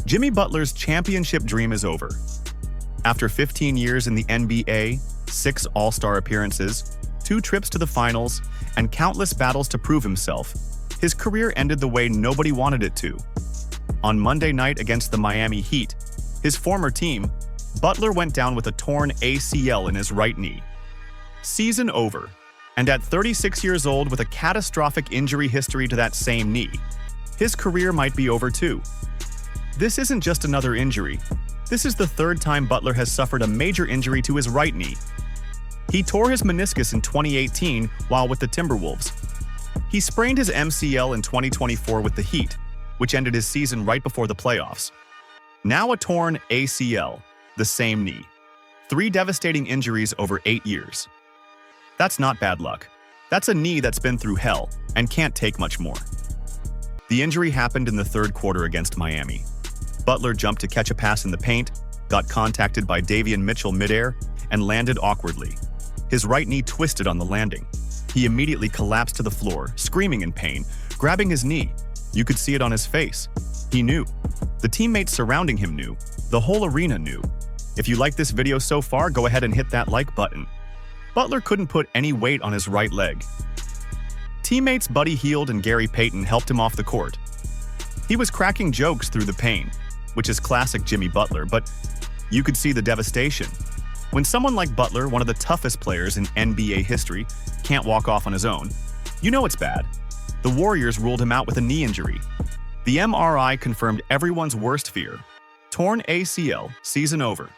Jimmy Butler's championship dream is over. After 15 years in the NBA, 6 All-Star appearances, 2 trips to the finals, and countless battles to prove himself, his career ended the way nobody wanted it to. On Monday night against the Miami Heat, his former team, Butler went down with a torn ACL in his right knee. Season over, and at 36 years old with a catastrophic injury history to that same knee, his career might be over too. This isn't just another injury. This is the 3rd time Butler has suffered a major injury to his right knee. He tore his meniscus in 2018 while with the Timberwolves. He sprained his MCL in 2024 with the Heat, which ended his season right before the playoffs. Now a torn ACL, the same knee. 3 devastating injuries over 8 years. That's not bad luck. That's a knee that's been through hell and can't take much more. The injury happened in the 3rd quarter against Miami. Butler jumped to catch a pass in the paint, got contacted by Davion Mitchell midair, and landed awkwardly. His right knee twisted on the landing. He immediately collapsed to the floor, screaming in pain, grabbing his knee. You could see it on his face. He knew. The teammates surrounding him knew. The whole arena knew. If you like this video so far, go ahead and hit that like button. Butler couldn't put any weight on his right leg. Teammates Buddy Hield and Gary Payton helped him off the court. He was cracking jokes through the pain, which is classic Jimmy Butler, but you could see the devastation. When someone like Butler, one of the toughest players in NBA history, can't walk off on his own, you know it's bad. The Warriors ruled him out with a knee injury. The MRI confirmed everyone's worst fear. Torn ACL, season over.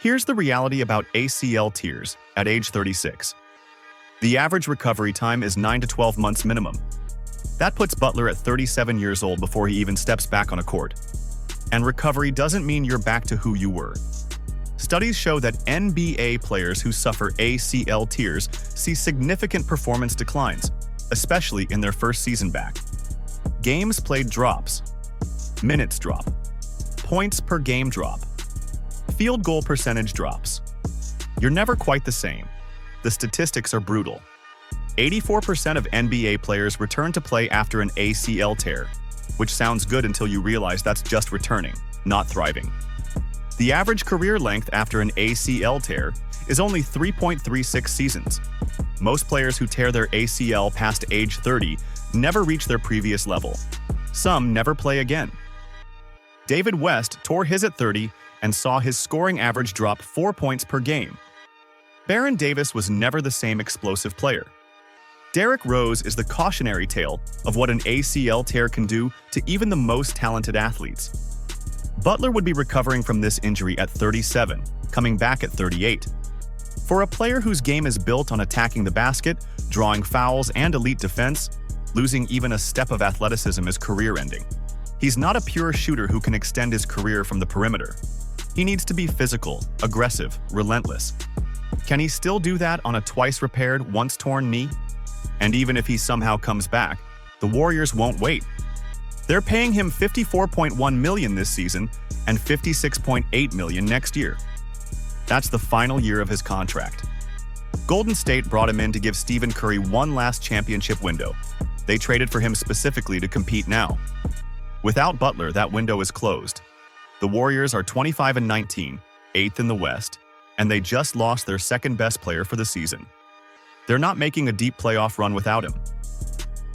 Here's the reality about ACL tears at age 36. The average recovery time is 9 to 12 months minimum. That puts Butler at 37 years old before he even steps back on a court. And recovery doesn't mean you're back to who you were. Studies show that NBA players who suffer ACL tears see significant performance declines, especially in their first season back. Games played drops, minutes drop, points per game drop, field goal percentage drops. You're never quite the same. The statistics are brutal. 84% of NBA players return to play after an ACL tear, which sounds good until you realize that's just returning, not thriving. The average career length after an ACL tear is only 3.36 seasons. Most players who tear their ACL past age 30 never reach their previous level. Some never play again. David West tore his at 30 and saw his scoring average drop 4 points per game. Baron Davis was never the same explosive player. Derrick Rose is the cautionary tale of what an ACL tear can do to even the most talented athletes. Butler would be recovering from this injury at 37, coming back at 38. For a player whose game is built on attacking the basket, drawing fouls, and elite defense, losing even a step of athleticism is career-ending. He's not a pure shooter who can extend his career from the perimeter. He needs to be physical, aggressive, relentless. Can he still do that on a twice-repaired, once-torn knee? And even if he somehow comes back, the Warriors won't wait. They're paying him $54.1 million this season and $56.8 million next year. That's the final year of his contract. Golden State brought him in to give Stephen Curry one last championship window. They traded for him specifically to compete now. Without Butler, that window is closed. The Warriors are 25-19, 8th in the West, and they just lost their second-best player for the season. They're not making a deep playoff run without him.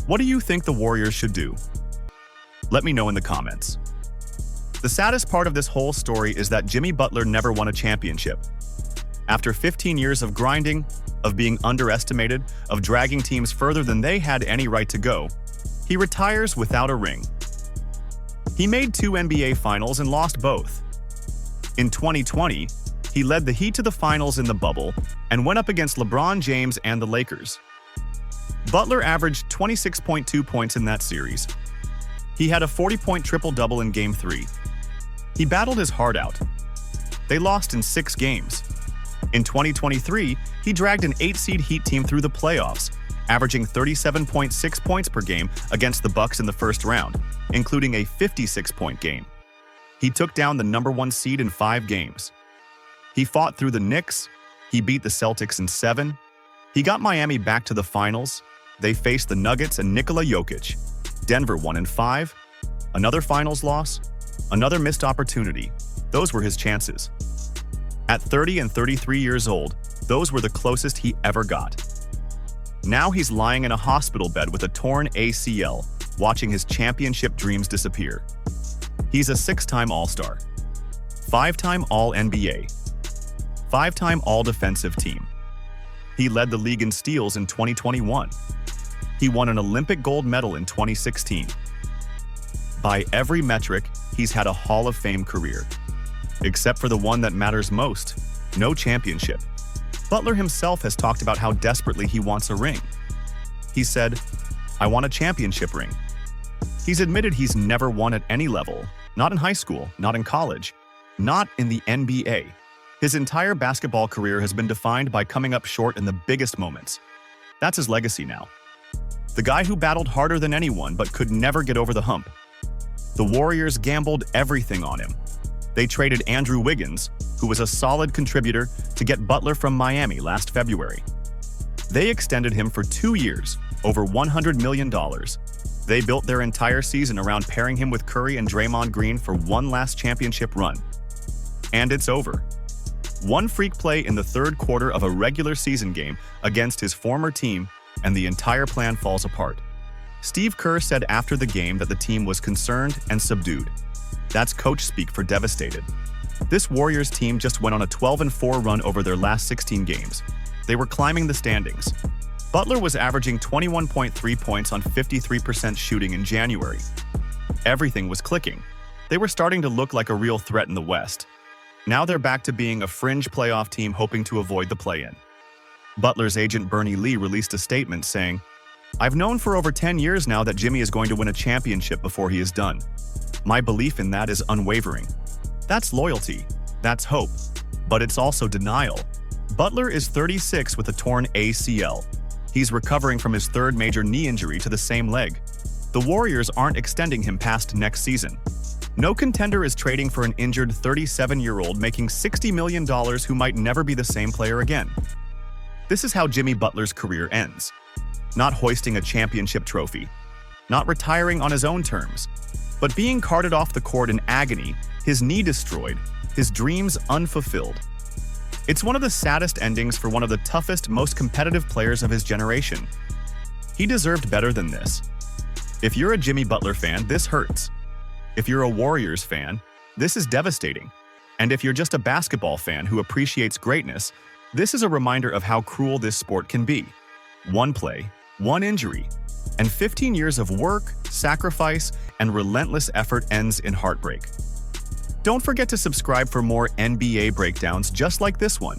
What do you think the Warriors should do? Let me know in the comments. The saddest part of this whole story is that Jimmy Butler never won a championship. After 15 years of grinding, of being underestimated, of dragging teams further than they had any right to go, he retires without a ring. He made 2 NBA Finals and lost both. In 2020, he led the Heat to the finals in the bubble and went up against LeBron James and the Lakers. Butler averaged 26.2 points in that series. He had a 40-point triple-double in Game 3. He battled his heart out. They lost in 6 games. In 2023, he dragged an 8-seed Heat team through the playoffs, averaging 37.6 points per game against the Bucks in the first round, including a 56-point game. He took down the #1 seed in 5 games. He fought through the Knicks. He beat the Celtics in 7. He got Miami back to the finals. They faced the Nuggets and Nikola Jokic. Denver won in 5. Another finals loss. Another missed opportunity. Those were his chances. At 30 and 33 years old, those were the closest he ever got. Now he's lying in a hospital bed with a torn ACL, watching his championship dreams disappear. He's a 6-time All-Star, 5-time All-NBA, 5-time All-Defensive Team. He led the league in steals in 2021. He won an Olympic gold medal in 2016. By every metric, he's had a Hall of Fame career. Except for the one that matters most, no championship. Butler himself has talked about how desperately he wants a ring. He said, "I want a championship ring." He's admitted he's never won at any level, not in high school, not in college, not in the NBA. His entire basketball career has been defined by coming up short in the biggest moments. That's his legacy now. The guy who battled harder than anyone but could never get over the hump. The Warriors gambled everything on him. They traded Andrew Wiggins, who was a solid contributor, to get Butler from Miami last February. They extended him for 2 years, over $100 million. They built their entire season around pairing him with Curry and Draymond Green for one last championship run. And it's over. One freak play in the third quarter of a regular season game against his former team, and the entire plan falls apart. Steve Kerr said after the game that the team was concerned and subdued. That's coach speak for devastated. This Warriors team just went on a 12-4 run over their last 16 games. They were climbing the standings. Butler was averaging 21.3 points on 53% shooting in January. Everything was clicking. They were starting to look like a real threat in the West. Now they're back to being a fringe playoff team hoping to avoid the play-in. Butler's agent Bernie Lee released a statement saying, "I've known for over 10 years now that Jimmy is going to win a championship before he is done. My belief in that is unwavering. That's loyalty. That's hope. But it's also denial." Butler is 36 with a torn ACL. He's recovering from his third major knee injury to the same leg. The Warriors aren't extending him past next season. No contender is trading for an injured 37-year-old making $60 million who might never be the same player again. This is how Jimmy Butler's career ends. Not hoisting a championship trophy. Not retiring on his own terms. But being carted off the court in agony, his knee destroyed, his dreams unfulfilled. It's one of the saddest endings for one of the toughest, most competitive players of his generation. He deserved better than this. If you're a Jimmy Butler fan, this hurts. If you're a Warriors fan, this is devastating. And if you're just a basketball fan who appreciates greatness, this is a reminder of how cruel this sport can be. One play, one injury, and 15 years of work, sacrifice, and relentless effort ends in heartbreak. Don't forget to subscribe for more NBA breakdowns just like this one.